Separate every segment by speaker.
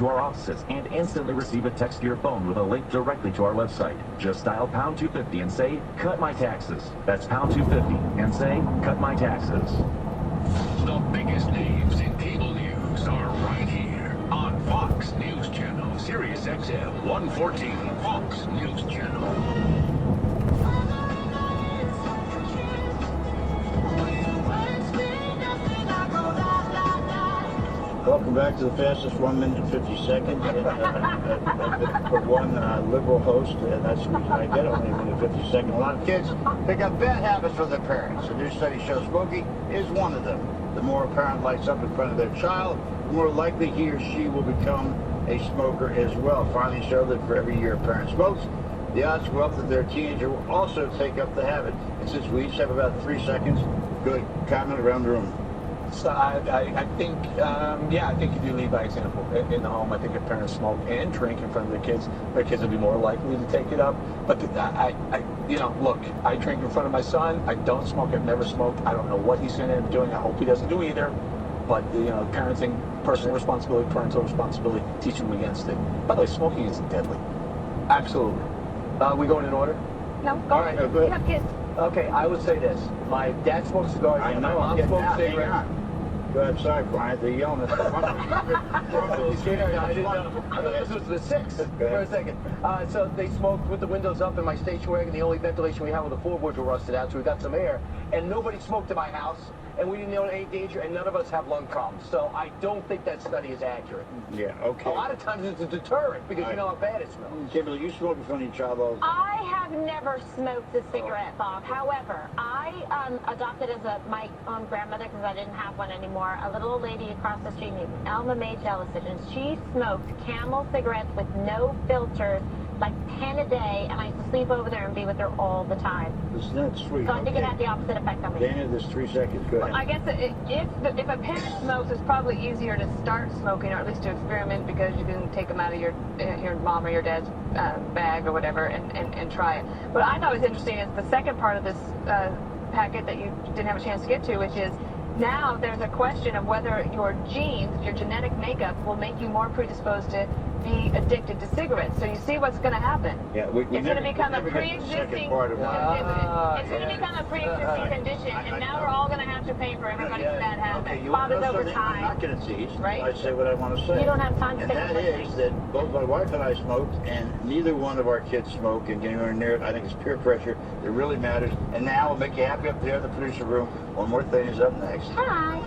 Speaker 1: to our offices and instantly receive a text to your phone with a link directly to our website. Just dial pound 250 and say, cut my taxes. That's pound 250 and say, cut my taxes.
Speaker 2: The biggest names in cable news are right here on Fox News Channel, Sirius XM 114, Fox News Channel.
Speaker 3: Welcome back to the fastest 1 minute and 50 seconds. For one liberal host, that's the reason I get only a minute and 50 seconds. A lot of kids pick up bad habits from their parents. A new study shows smoking is one of them. The more a parent lights up in front of their child, the more likely he or she will become a smoker as well. Finally showed that for every year a parent smokes, the odds go up that their teenager will also take up the habit. And since we each have about 3 seconds, good comment around the room.
Speaker 4: So I think, I think if you lead by example in the home, I think if parents smoke and drink in front of their kids will be more likely to take it up. But look, I drink in front of my son. I don't smoke. I've never smoked. I don't know what he's going to end up doing. I hope he doesn't do either. But, parenting, personal responsibility, parental responsibility, teach them against it. By the way, smoking is deadly. Absolutely. We going in order?
Speaker 5: No, go
Speaker 4: All right,
Speaker 5: ahead.
Speaker 4: go ahead.
Speaker 5: You have kids.
Speaker 4: Okay, I would say this. My dad smokes cigars.
Speaker 3: I know.
Speaker 4: My mom smokes cigarettes.
Speaker 3: Go ahead, sorry, Brian. They're yelling at the front.
Speaker 4: I didn't know. I thought this was the 6th for a second. So they smoked with the windows up in my station wagon. The only ventilation we had with the floorboards were rusted out, so we got some air. And nobody smoked in my house, and we didn't know any danger, and none of us have lung problems. So I don't think that study is accurate.
Speaker 3: Yeah, okay.
Speaker 4: A lot of times it's a deterrent because you know how bad it smells.
Speaker 3: Kimberly, you smoke in front of your child all the time.
Speaker 5: I have never smoked a cigarette, Bob. However, I adopted as my own grandmother, because I didn't have one anymore, a little old lady across the street named Elma Mae Jellison, and she smoked Camel cigarettes with no filters, like 10 a day, and I used to sleep over there and be with her all the time.
Speaker 3: Isn't that sweet?
Speaker 5: So I think it had the opposite effect on me.
Speaker 3: Dana, there's 3 seconds. Go ahead.
Speaker 6: I guess if a parent smokes, it's probably easier to start smoking, or at least to experiment, because you can take them out of your mom or your dad's bag or whatever and try it. What I thought was interesting is the second part of this packet that you didn't have a chance to get to, which is now there's a question of whether your genes, your genetic makeup, will make you more predisposed to be addicted to cigarettes. So you see what's going to happen.
Speaker 3: Yeah,
Speaker 6: it's going to become a pre-existing condition. And now we're all going to have to pay for everybody's bad habits.
Speaker 3: Bob
Speaker 6: is over
Speaker 3: I'm
Speaker 6: time.
Speaker 3: not going to tease.
Speaker 6: Right?
Speaker 3: I say what I want to say.
Speaker 5: You don't have time to
Speaker 3: And that is that both my wife and I smoked, and neither one of our kids smoke, and getting anywhere near it, I think it's peer pressure. It really matters. And now we'll make you happy up there in the producer room. One more thing is up next.
Speaker 5: Hi.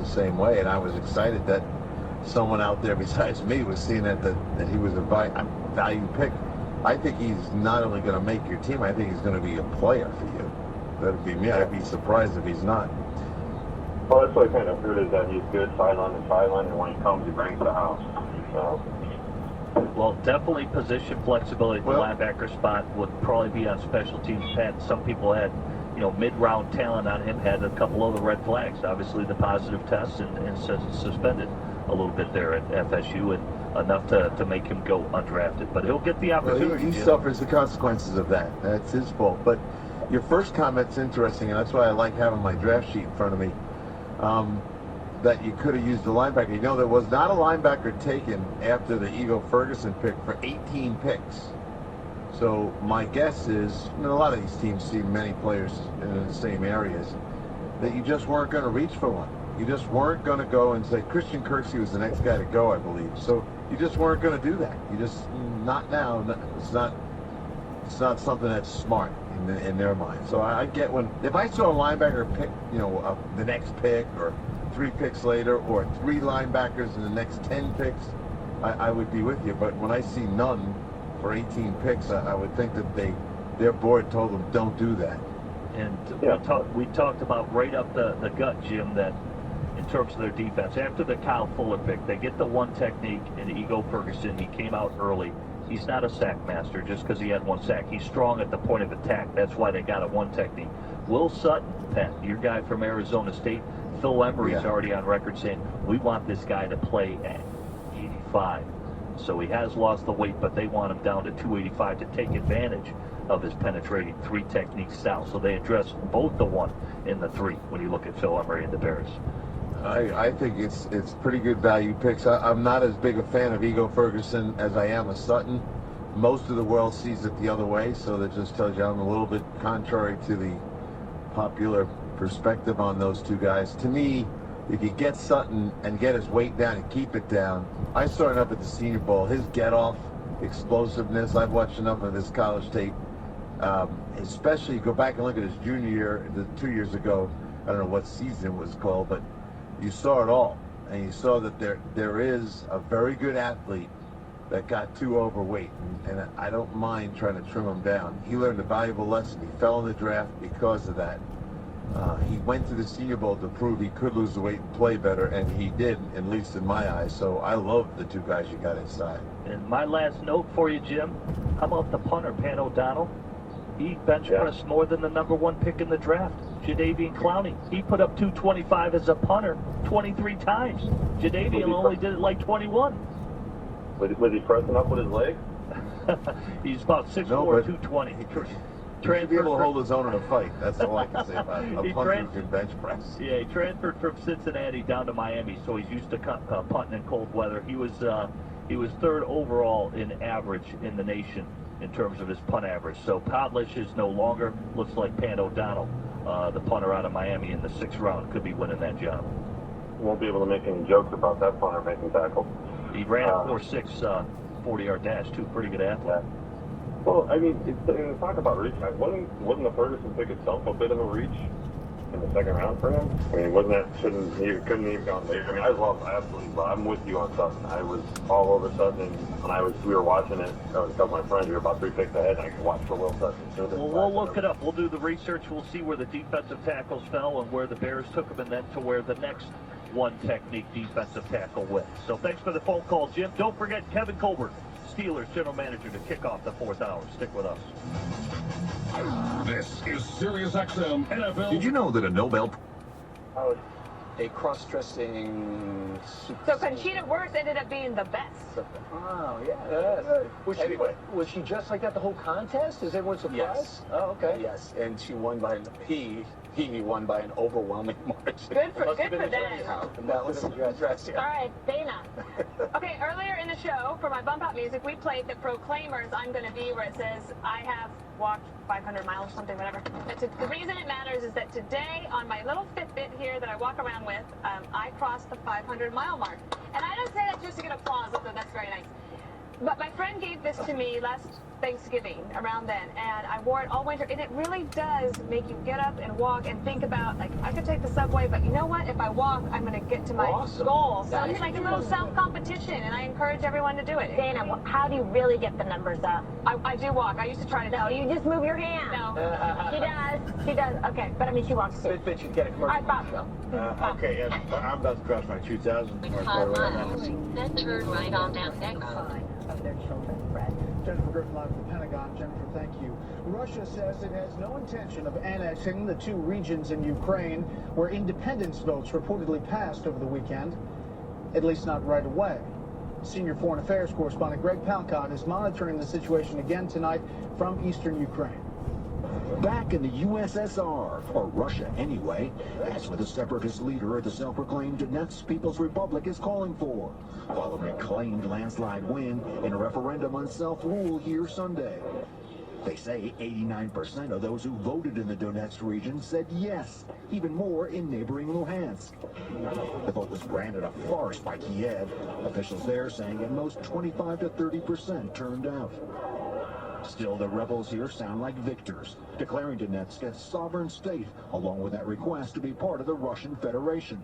Speaker 7: Same way, and I was excited that someone out there besides me was seeing that he was a value pick. I think he's not only going to make your team, I think he's going to be a player for you. That'd be me. I'd be surprised if he's not.
Speaker 8: Well, that's what I kind of heard, is that he's good sideline to sideline, and when he comes, he brings the house. So.
Speaker 9: Well, definitely position flexibility at the linebacker spot would probably be on special teams. Some people had mid-round talent on him, had a couple of the red flags. Obviously, the positive tests and suspended a little bit there at FSU, and enough to make him go undrafted. But he'll get the opportunity.
Speaker 7: He suffers the consequences of that. That's his fault. But your first comment's interesting, and that's why I like having my draft sheet in front of me, that you could have used a linebacker. There was not a linebacker taken after the Ferguson pick for 18 picks. So my guess is, a lot of these teams see many players in the same areas, that you just weren't going to reach for one. You just weren't going to go and say, Christian Kirksey was the next guy to go, I believe. So you just weren't going to do that. You just, not now. It's not something that's smart in their mind. So I get if I saw a linebacker pick, the next pick, or 3 picks later, or 3 linebackers in the next 10 picks, I would be with you. But when I see none for 18 picks, I would think that their board told them don't do that.
Speaker 9: And we talked about right up the gut, Jim, that in terms of their defense, after the Kyle Fuller pick, they get the one technique in Ego Ferguson. He came out early. He's not a sack master just because he had 1 sack. He's strong at the point of attack. That's why they got a one technique. Will Sutton, Pat, your guy from Arizona State, Phil Emery's already on record saying, we want this guy to play at 85. So he has lost the weight, but they want him down to 285 to take advantage of his penetrating 3 technique style. So they address both the 1 and the 3 when you look at Phil Emery and the Bears.
Speaker 7: I think it's pretty good value picks. I'm not as big a fan of Ego Ferguson as I am of Sutton. Most of the world sees it the other way, so that just tells you I'm a little bit contrary to the popular perspective on those 2 guys. To me, if you get Sutton and get his weight down and keep it down, I saw it up at the Senior Bowl. His get-off, explosiveness, I've watched enough of his college tape. Especially go back and look at his junior year, 2 years ago. I don't know what season it was called, but you saw it all, and you saw that there is a very good athlete that got too overweight, and I don't mind trying to trim him down. He learned a valuable lesson. He fell in the draft because of that. He went to the Senior Bowl to prove he could lose the weight and play better, and he did, at least in my eyes. So I love the 2 guys you got inside.
Speaker 9: And my last note for you, Jim, how about the punter, Pan O'Donnell? He bench pressed more than the number 1 pick in the draft, Jadeveon Clowney. He put up 225 as a punter 23 times. Jadeveon only did it like 21.
Speaker 8: Was he pressing up with his legs?
Speaker 9: He's about 6'4", 220.
Speaker 7: He should be able to hold his own in a fight. That's all I can say about it. A punter who can bench press.
Speaker 9: Yeah, he transferred from Cincinnati down to Miami, so he's used to punting in cold weather. He was 3rd overall in average in the nation in terms of his punt average. So Podlish is no longer, looks like Pan O'Donnell, the punter out of Miami in the 6th round, could be winning that job.
Speaker 8: Won't be able to make any jokes about that punter making tackles.
Speaker 9: He ran a 4.6 40-yard dash, too. Pretty good athlete.
Speaker 8: Yeah. Well, I mean, talk about reach. Wasn't the Ferguson pick itself a bit of a reach in the 2nd round for him? I mean, couldn't even gone later. I mean, I'm with you on Sutton. I was all over Sutton, and we were watching it. I was a couple of my friends. We were about 3 picks ahead, and I could watch for Will Sutton.
Speaker 9: Well, we'll look it up. We'll do the research. We'll see where the defensive tackles fell and where the Bears took them, and then to where the next 1 technique defensive tackle went. So thanks for the phone call, Jim. Don't forget Kevin Colbert, Steelers general manager, to kick off the 4th hour. Stick with us.
Speaker 2: This is Sirius XM NFL.
Speaker 10: Did you know that a Nobel...
Speaker 4: A cross-dressing...
Speaker 6: So Conchita Wurst ended up being the best.
Speaker 4: Oh, yeah. Was she just like that the whole contest? Is everyone surprised?
Speaker 3: Yes.
Speaker 4: Oh, okay.
Speaker 3: Yes, and she won by he won by an overwhelming margin.
Speaker 6: Good for them.
Speaker 3: That was dress.
Speaker 5: All right, Dana.
Speaker 6: Okay, earlier in the show, for my bump out music, we played the Proclaimers I'm Gonna Be, where it says, I have walked 500 miles or something, whatever. The reason it matters is that today, on my little Fitbit here that I walk around with, I crossed the 500-mile mark. And I don't say that just to get applause, although that's very nice. But my friend gave this to me last Thanksgiving, around then, and I wore it all winter, and it really does make you get up and walk and think about, like, I could take the subway, but you know what? If I walk, I'm going to get to my goal. So it's like a little self-competition, and I encourage everyone to do it.
Speaker 5: Dana, how do you really get the numbers up?
Speaker 6: I do walk. I used to try to
Speaker 5: No, you just move your hand.
Speaker 6: No.
Speaker 5: She does. Okay, but I mean, she walks too.
Speaker 3: Fitbit should get a commercial.
Speaker 5: All right, Bob.
Speaker 3: Okay, I'm about to cross my 2,000 mark.
Speaker 11: Then turn right on down next.
Speaker 5: Of their children, Fred.
Speaker 12: Jennifer Griffin live from the Pentagon. Jennifer, thank you. Russia says it has no intention of annexing the 2 regions in Ukraine where independence votes reportedly passed over the weekend, at least not right away. Senior Foreign Affairs correspondent Greg Palcott is monitoring the situation again tonight from eastern Ukraine.
Speaker 13: Back in the USSR, or Russia anyway, that's what the separatist leader of the self-proclaimed Donetsk People's Republic is calling for, following a claimed landslide win in a referendum on self-rule here Sunday. They say 89% of those who voted in the Donetsk region said yes, even more in neighboring Luhansk. The vote was branded a farce by Kiev, officials there saying at most 25 to 30% turned out. Still, the rebels here sound like victors, declaring Donetsk a sovereign state, along with that request to be part of the Russian Federation.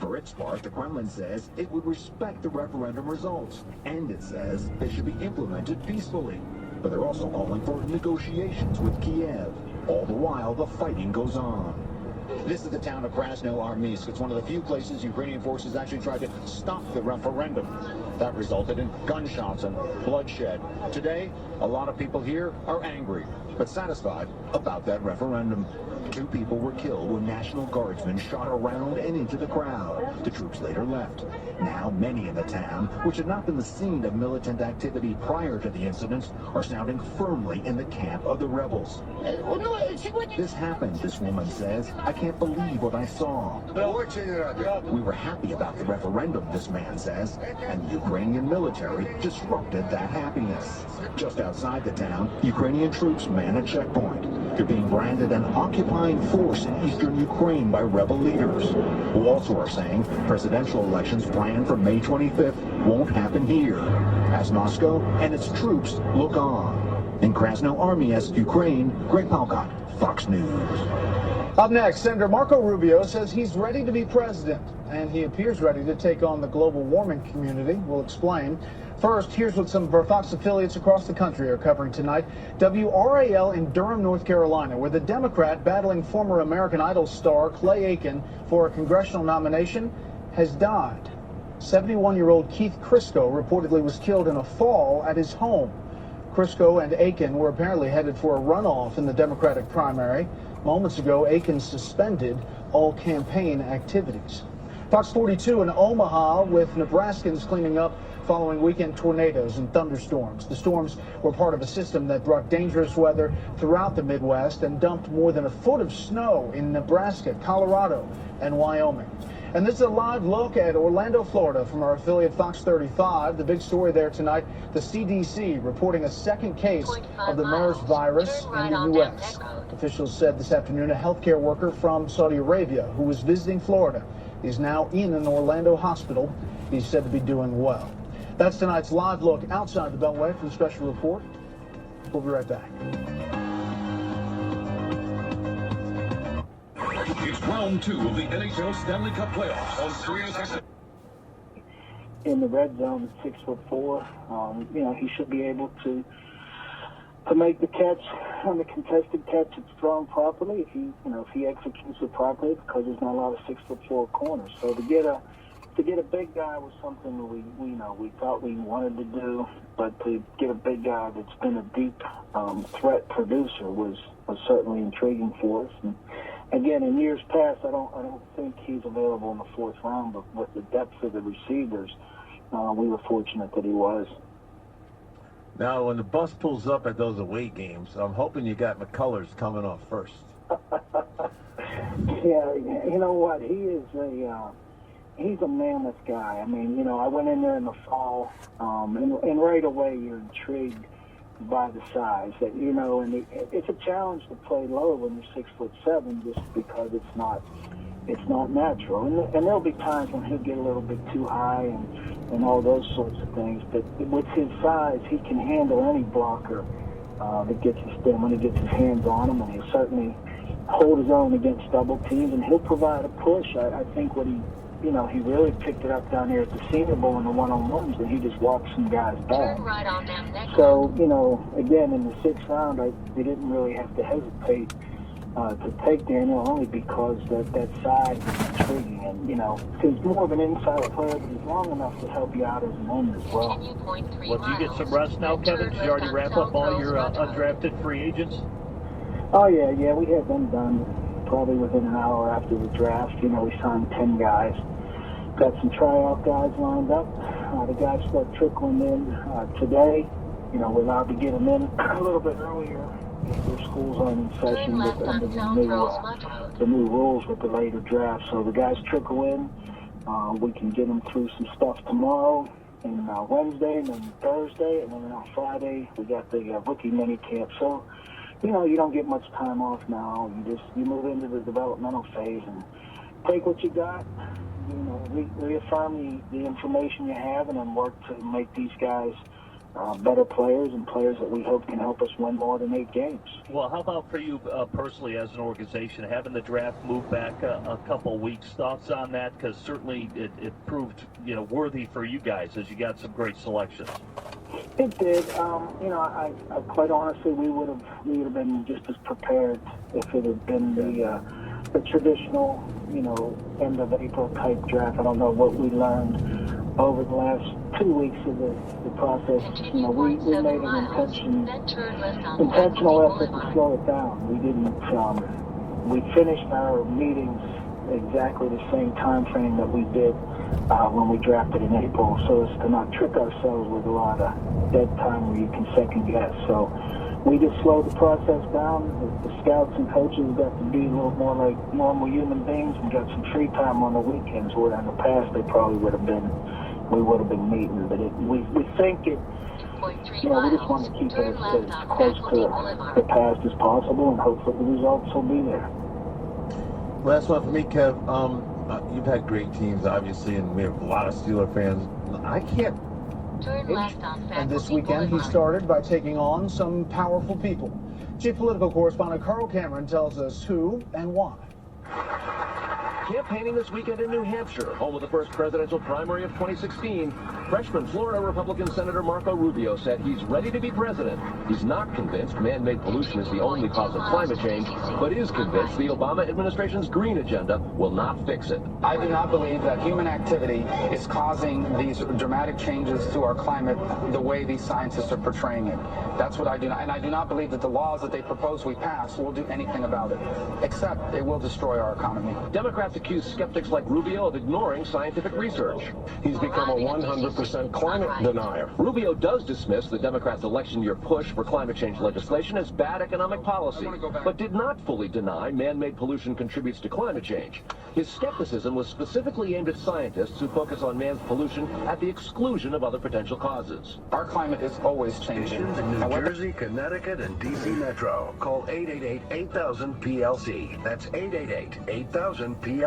Speaker 13: For its part, the Kremlin says it would respect the referendum results, and it says they should be implemented peacefully. But they're also calling for negotiations with Kiev. All the while, the fighting goes on. This is the town of Krasnoarmeysk. It's one of the few places Ukrainian forces actually tried to stop the referendum. That resulted in gunshots and bloodshed. Today, a lot of people here are angry, but satisfied about that referendum. 2 people were killed when National Guardsmen shot around and into the crowd. The troops later left. Now, many in the town, which had not been the scene of militant activity prior to the incidents, are sounding firmly in the camp of the rebels. This happened, this woman says. I can't believe what I saw. We were happy about the referendum, this man says, and the Ukrainian military disrupted that happiness. Just outside the town, Ukrainian troops man a checkpoint. They're being branded an occupying force in eastern Ukraine by rebel leaders, who also are saying presidential elections planned for May 25th won't happen here, as Moscow and its troops look on. In Krasnoarmeysk, Ukraine, Greg Palkot, Fox News.
Speaker 12: Up next, Senator Marco Rubio says he's ready to be president, and he appears ready to take on the global warming community. We'll explain. First, here's what some of our Fox affiliates across the country are covering tonight. WRAL in Durham, North Carolina, where the Democrat battling former American Idol star Clay Aiken for a congressional nomination has died. 71-year-old Keith Crisco reportedly was killed in a fall at his home. Crisco and Aiken were apparently headed for a runoff in the Democratic primary. Moments ago, Aiken suspended all campaign activities. Fox 42 in Omaha with Nebraskans cleaning up following weekend tornadoes and thunderstorms. The storms were part of a system that brought dangerous weather throughout the Midwest and dumped more than a foot of snow in Nebraska, Colorado, and Wyoming. And this is a live look at Orlando, Florida from our affiliate Fox 35. The big story there tonight, the CDC reporting a second case of the MERS virus in the U.S. Officials said this afternoon a healthcare worker from Saudi Arabia who was visiting Florida is now in an Orlando hospital. He's said to be doing well. That's tonight's live look outside the Beltway from Special Report. We'll be right back.
Speaker 2: It's round 2 of the NHL Stanley Cup playoffs on SiriusXM.
Speaker 10: In the red zone at 6'4", you know, he should be able to make the catch on the contested catch it's thrown properly if he executes it properly, because there's not a lot of 6'4" corners. So to get a big guy was something we thought we wanted to do, but to get a big guy that's been a deep threat producer was certainly intriguing for us. And again, in years past, I don't think he's available in the 4th round, but with the depth of the receivers, we were fortunate that he was.
Speaker 7: Now, when the bus pulls up at those away games, I'm hoping you got McCullers coming off first.
Speaker 10: Yeah, you know what? He's a mammoth guy. I mean, I went in there in the fall, and right away you're intrigued by the size. That and it's a challenge to play low when you're 6'7", just because it's not natural. And there'll be times when he'll get a little bit too high and all those sorts of things. But with his size, he can handle any blocker that gets his spin when he gets his hands on him, and he'll certainly hold his own against double teams, and he'll provide a push. I think what he really picked it up down here at the Senior Bowl in the one-on-ones, and he just walked some guys back. So, again, in the 6th round, we didn't really have to hesitate to take Daniel, only because that size is intriguing. And, he's more of an inside player, but he's long enough to help you out as an end as well.
Speaker 9: Well, do you get some rest now, Kevin? Did you already wrap up all your undrafted free agents?
Speaker 10: Oh, yeah, we had them done probably within an hour after the draft. We signed 10 guys. Got some tryout guys lined up. The guys start trickling in today. We're allowed to get them in a little bit earlier if their schools aren't in session under the new rules with the later draft. So the guys trickle in. We can get them through some stuff tomorrow and Wednesday and then Thursday. And then on Friday, we got the rookie mini camp. So, you don't get much time off now. You move into the developmental phase and take what you got. Reaffirm the information you have, and then work to make these guys better players and players that we hope can help us win more than 8 games.
Speaker 9: Well, how about for you personally as an organization, having the draft move back a couple weeks? Thoughts on that? Because certainly it proved worthy for you guys, as you got some great selections.
Speaker 10: It did. I quite honestly, we would have been just as prepared if it had been the traditional, end of April type draft. I don't know what we learned over the last 2 weeks of the process. You know, we made an intentional effort to slow it down. We didn't. We finished our meetings exactly the same time frame that we did when we drafted in April, so as to not trick ourselves with a lot of dead time where you can second guess. So we just slowed the process down. The scouts and coaches got to be a little more like normal human beings and got some free time on the weekends, where in the past we would have been meeting. But we think it, you know, we just want to keep it as close to the past as possible, and hopefully the results will be there.
Speaker 7: Last one for me, Kev. You've had great teams, obviously, and we have a lot of Steeler fans. I can't.
Speaker 12: And this weekend, he started by taking on some powerful people. Chief political correspondent Carl Cameron tells us who and why.
Speaker 14: Campaigning this weekend in New Hampshire, home of the first presidential primary of 2016, freshman Florida Republican Senator Marco Rubio said he's ready to be president. He's not convinced man-made pollution is the only cause of climate change, but is convinced the Obama administration's green agenda will not fix it.
Speaker 15: I do not believe that human activity is causing these dramatic changes to our climate the way these scientists are portraying it. That's what I do not, and I do not believe that the laws that they propose we pass will do anything about it, except it will destroy our economy.
Speaker 14: Democrats accuse skeptics like Rubio of ignoring scientific research.
Speaker 2: He's become a 100% climate denier.
Speaker 14: Rubio does dismiss the Democrats' election year push for climate change legislation as bad economic policy, but did not fully deny man-made pollution contributes to climate change. His skepticism was specifically aimed at scientists who focus on man's pollution at the exclusion of other potential causes.
Speaker 15: Our climate is always changing.
Speaker 2: In New Jersey, Connecticut, and D.C. Metro. Call 888-8000-PLC. That's 888-8000-PLC.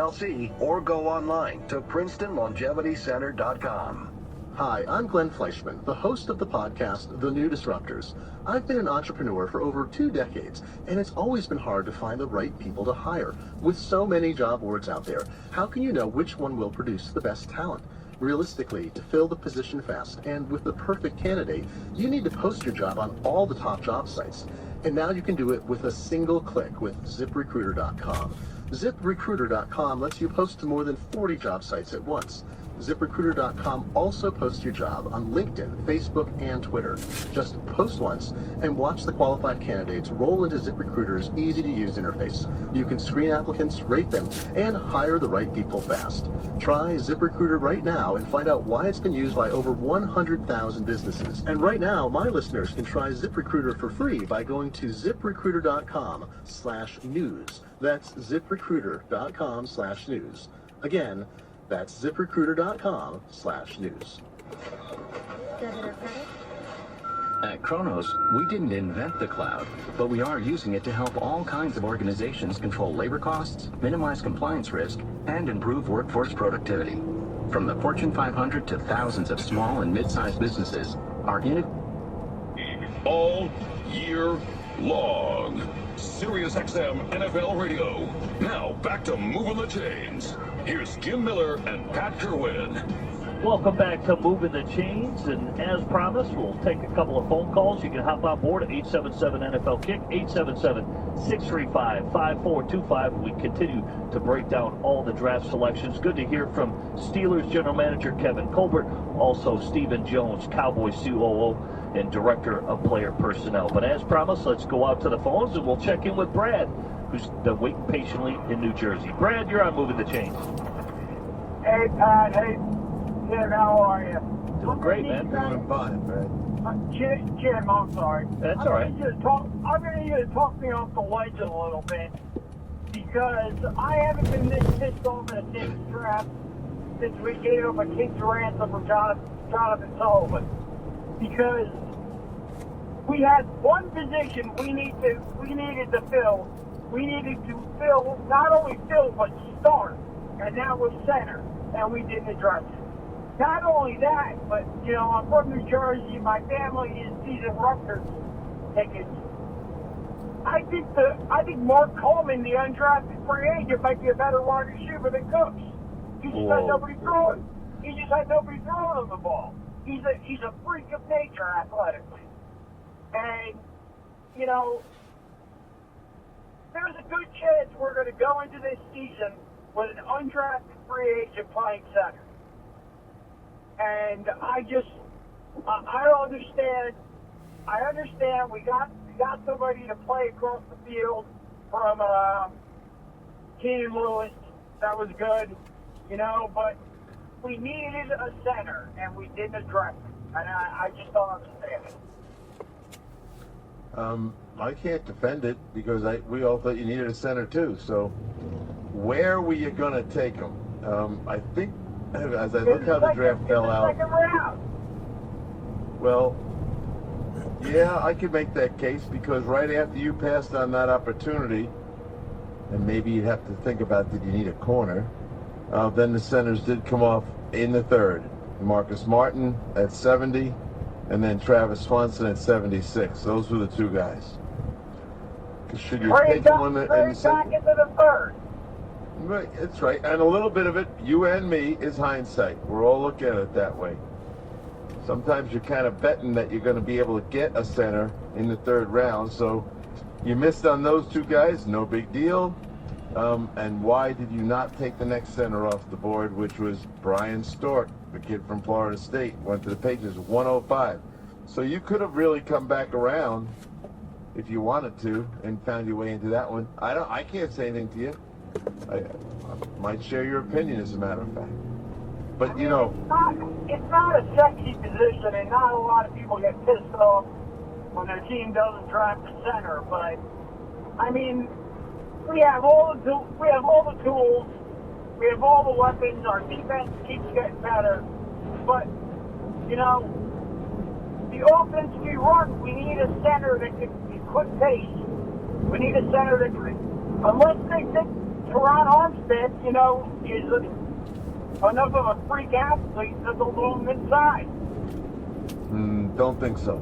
Speaker 2: Or go online to PrincetonLongevityCenter.com.
Speaker 16: Hi, I'm Glenn Fleischman, the host of the podcast, The New Disruptors. I've been an entrepreneur for over 2 decades, and it's always been hard to find the right people to hire. With so many job boards out there, how can you know which one will produce the best talent? Realistically, to fill the position fast and with the perfect candidate, you need to post your job on all the top job sites. And now you can do it with a single click with ZipRecruiter.com. ZipRecruiter.com lets you post to more than 40 job sites at once. ZipRecruiter.com also posts your job on LinkedIn, Facebook, and Twitter. Just post once and watch the qualified candidates roll into ZipRecruiter's easy-to-use interface. You can screen applicants, rate them, and hire the right people fast. Try ZipRecruiter right now and find out why it's been used by over 100,000 businesses. And right now, my listeners can try ZipRecruiter for free by going to ZipRecruiter.com/news. That's ZipRecruiter.com/news. Again, that's ZipRecruiter.com/news.
Speaker 17: At Kronos, we didn't invent the cloud, but we are using it to help all kinds of organizations control labor costs, minimize compliance risk, and improve workforce productivity. From the Fortune 500 to thousands of small and mid-sized businesses, our
Speaker 2: All year long. Sirius XM NFL Radio. Now back to Moving the Chains. Here's Jim Miller and Pat Kerwin.
Speaker 9: Welcome back to Moving the Chains, and as promised, we'll take a couple of phone calls. You can hop on board at 877-NFL-KICK, 877-635-5425. We continue to break down all the draft selections. Good to hear from Steelers General Manager Kevin Colbert, also Stephen Jones, Cowboys COO and Director of Player Personnel. But as promised, let's go out to the phones, and we'll check in with Brad, who's been waiting patiently in New Jersey. Brad, you're on Moving the Chains.
Speaker 18: Hey, Pat. Hey, Jim, how are you?
Speaker 9: Doing great, man.
Speaker 7: Doing fine, man.
Speaker 18: Jim, I'm sorry.
Speaker 9: That's all right.
Speaker 18: I'm going to need you to talk me off the ledge a little bit, because I haven't been this pissed off at this draft since we gave him a king's ransom from Jonathan Sullivan. Because we had one position we needed to fill. We needed to fill, not only fill, but start. And that was center. And we didn't address it. Not only that, but, you know, I'm from New Jersey. My family is season Rutgers tickets. I think Mark Coleman, the undrafted free agent, might be a better wide receiver than Cooks. He just had nobody throwing. He just had nobody throwing him the ball. He's a freak of nature athletically. And, you know, there's a good chance we're going to go into this season with an undrafted free agent playing center. And I don't understand. I understand we got somebody to play across the field from Keenan Lewis. That was good, but we needed a center, and we didn't address it. And I just don't understand it.
Speaker 7: I can't defend it because we all thought you needed a center too. So where were you going to take him? I think as I look how the draft fell out. Well, yeah, I could make that case because right after you passed on that opportunity, and maybe you'd have to think about did you need a corner, then the centers did come off in the third. Marcus Martin at 70, and then Travis Swanson at 76. Those were the two guys. Should you take one in the second?
Speaker 18: Back into the third.
Speaker 7: Right, that's right. And a little bit of it, you and me, is hindsight. We're all looking at it that way. Sometimes you're kind of betting that you're going to be able to get a center in the third round. So you missed on those two guys, no big deal. And why did you not take the next center off the board, which was Brian Stork, the kid from Florida State, went to the Patriots 105. So you could have really come back around if you wanted to and found your way into that one. I can't say anything to you. I might share your opinion, as a matter of fact. But
Speaker 18: it's not a sexy position, and not a lot of people get pissed off when their team doesn't draft a center. But I mean, we have all the tools, we have all the weapons. Our defense keeps getting better, but the offense we run, we need a center that can quick pace. We need a center that can, unless they think Teron Armstead, is enough of a freak athlete that they'll go him inside.
Speaker 7: Don't think so.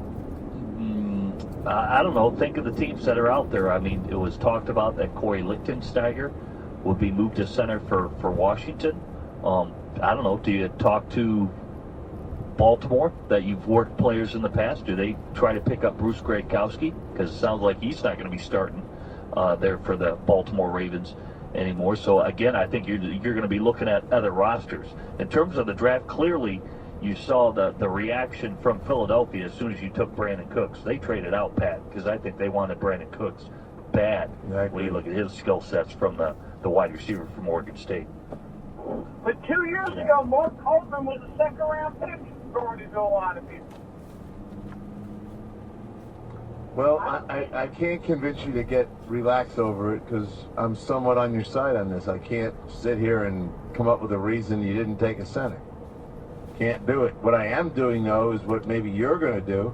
Speaker 9: I don't know. Think of the teams that are out there. I mean, it was talked about that Corey Lichtensteiger would be moved to center for Washington. I don't know. Do you talk to Baltimore that you've worked players in the past? Do they try to pick up Bruce Gradkowski? Because it sounds like he's not going to be starting there for the Baltimore Ravens anymore. So again, I think you're going to be looking at other rosters. In terms of the draft, clearly you saw the reaction from Philadelphia as soon as you took Brandon Cooks. They traded out Pat because I think they wanted Brandon Cooks bad. When you look at his skill sets from the wide receiver from Oregon State.
Speaker 18: But 2 years ago, Mark Coleman was a second-round pick, according to a lot of people.
Speaker 7: Well, I can't convince you to get relaxed over it because I'm somewhat on your side on this. I can't sit here and come up with a reason you didn't take a center. Can't do it. What I am doing, though, is what maybe you're going to do.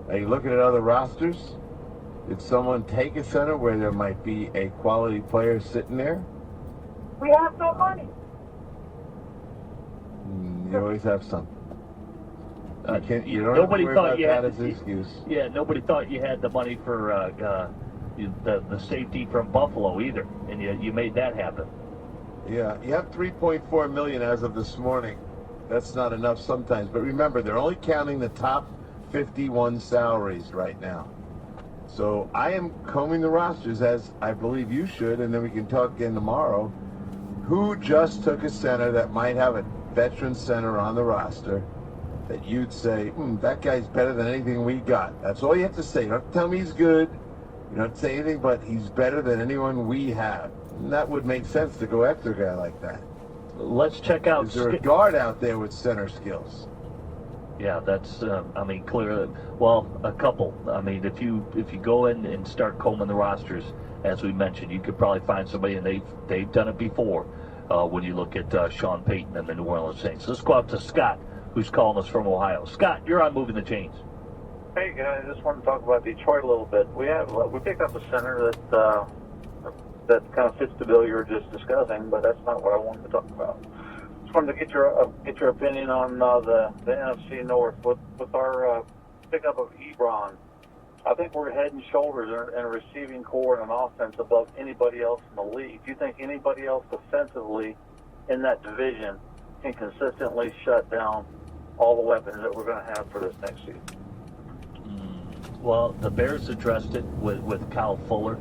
Speaker 7: Are you looking at other rosters? Did someone take a center where there might be a quality player sitting there?
Speaker 18: We have no money.
Speaker 7: You always have some. You don't
Speaker 9: Nobody
Speaker 7: have to worry
Speaker 9: thought
Speaker 7: about
Speaker 9: you
Speaker 7: that
Speaker 9: had
Speaker 7: as an excuse.
Speaker 9: Yeah, nobody thought you had the money for the safety from Buffalo either, and you made that happen.
Speaker 7: Yeah, you have $3.4 million as of this morning. That's not enough sometimes, but remember, they're only counting the top 51 salaries right now. So I am combing the rosters, as I believe you should, and then we can talk again tomorrow. Who just took a center that might have a veteran center on the roster that you'd say, that guy's better than anything we got? That's all you have to say. You don't have to tell me he's good. You don't have to say anything, but he's better than anyone we have. And that would make sense to go after a guy like that.
Speaker 9: Let's check out.
Speaker 7: Is there a guard out there with center skills?
Speaker 9: Yeah, that's. Clearly, well, a couple. I mean, if you go in and start combing the rosters, as we mentioned, you could probably find somebody, and they've done it before. When you look at Sean Payton and the New Orleans Saints. Let's go out to Scott, who's calling us from Ohio. Scott, you're on Moving the Chains.
Speaker 19: Hey guys, I just want to talk about Detroit a little bit. We picked up a center that kind of fits the bill you were just discussing, but that's not what I wanted to talk about. Just wanted to get your opinion on the NFC North with our pickup of Ebron. I think we're head and shoulders in a receiving core and an offense above anybody else in the league. Do you think anybody else defensively in that division can consistently shut down all the weapons that we're going to have for this next season?
Speaker 9: Well, the Bears addressed it with Kyle Fuller.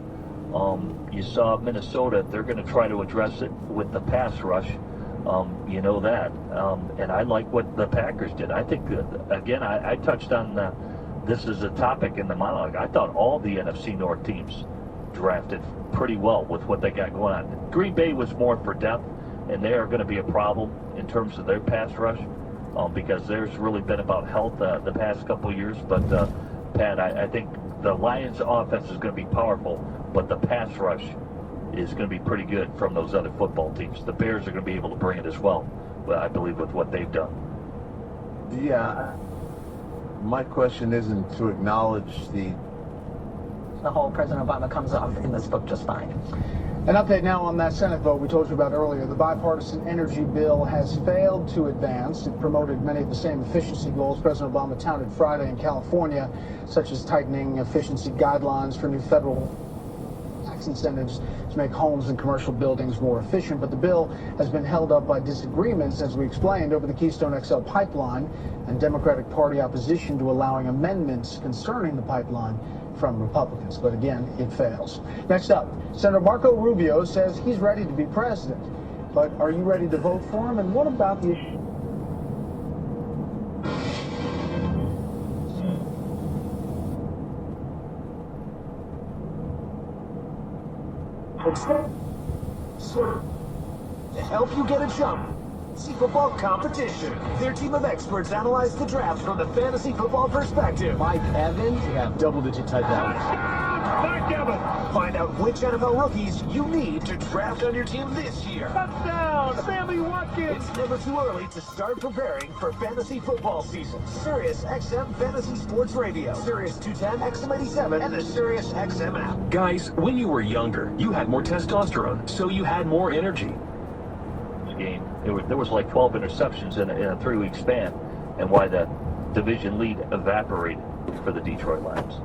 Speaker 9: You saw Minnesota, they're going to try to address it with the pass rush. You know that. And I like what the Packers did. I think, again, I touched on this as a topic in the monologue. I thought all the NFC North teams drafted pretty well with what they got going on. Green Bay was more for depth, and they are going to be a problem in terms of their pass rush because there's really been about health the past couple of years. But, Pat, I think the Lions' offense is going to be powerful, but the pass rush is going to be pretty good from those other football teams. The Bears are going to be able to bring it as well, but I believe with what they've done.
Speaker 7: Yeah. My question isn't to acknowledge the
Speaker 20: whole President Obama comes off in this book just fine.
Speaker 12: An update now on that Senate vote we told you about earlier. The bipartisan energy bill has failed to advance. It promoted many of the same efficiency goals President Obama touted Friday in California, such as tightening efficiency guidelines for new federal tax incentives to make homes and commercial buildings more efficient. But the bill has been held up by disagreements, as we explained, over the Keystone XL pipeline and Democratic Party opposition to allowing amendments concerning the pipeline from Republicans. But again, it fails. Next up, Senator Marco Rubio says he's ready to be president. But are you ready to vote for him? And what about the issue?
Speaker 21: To help you get a jump, Fantasy Football Competition. Their team of experts analyze the draft from the fantasy football perspective. Mike Evans, double-digit touchdowns. Mike Evans. Find out which NFL rookies you need to draft on your team this year. Touchdown, Sammy Watkins. It's never too early to start preparing for fantasy football season. Sirius XM Fantasy Sports Radio, Sirius 210, XM87, and the Sirius XM app.
Speaker 14: Guys, when you were younger, you had more testosterone, so you had more energy.
Speaker 9: Game. There was like 12 interceptions in a 3-week span, and why the division lead evaporated for the Detroit Lions.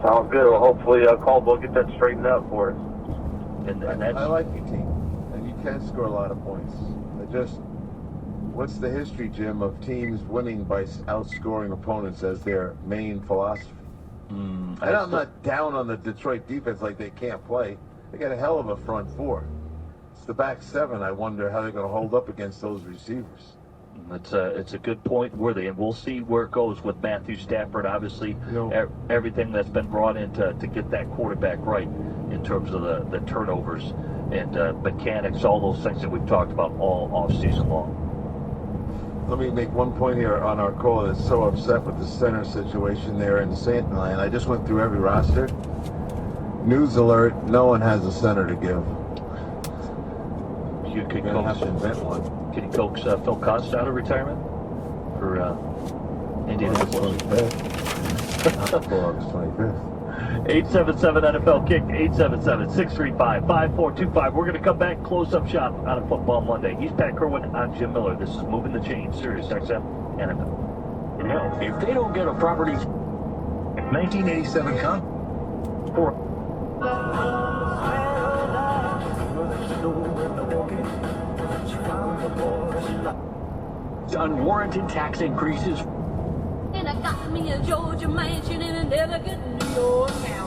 Speaker 19: Sounds good. Well, hopefully Caldwell will get that straightened out for us.
Speaker 9: And that's,
Speaker 7: I like your team, and you can score a lot of points. What's the history, Jim, of teams winning by outscoring opponents as their main philosophy? And I'm not down on the Detroit defense like they can't play. They got a hell of a front four. The back seven, I wonder how they're going to hold up against those receivers.
Speaker 9: It's a good point, Worthy, and we'll see where it goes with Matthew Stafford. Obviously, everything that's been brought in to get that quarterback right in terms of the turnovers and mechanics, all those things that we've talked about all off-season long.
Speaker 7: Let me make one point here on our call that's so upset with the center situation there in St. Line. I just went through every roster. News alert, no one has a center to give.
Speaker 9: You could
Speaker 7: have to invent one.
Speaker 9: Can you coax Phil Costa out of retirement for Indianapolis?
Speaker 7: 25th.
Speaker 9: 877 NFL Kick, 877-635-5425. We're going to come back, close up shop on a Football Monday. He's Pat Kerwin, I'm Jim Miller. This is Moving the Chain, Sirius XM NFL.
Speaker 14: Now, if they don't get a property
Speaker 21: 1987
Speaker 14: unwarranted tax increases.
Speaker 22: And I got me a Georgia mansion in an elegant New York town.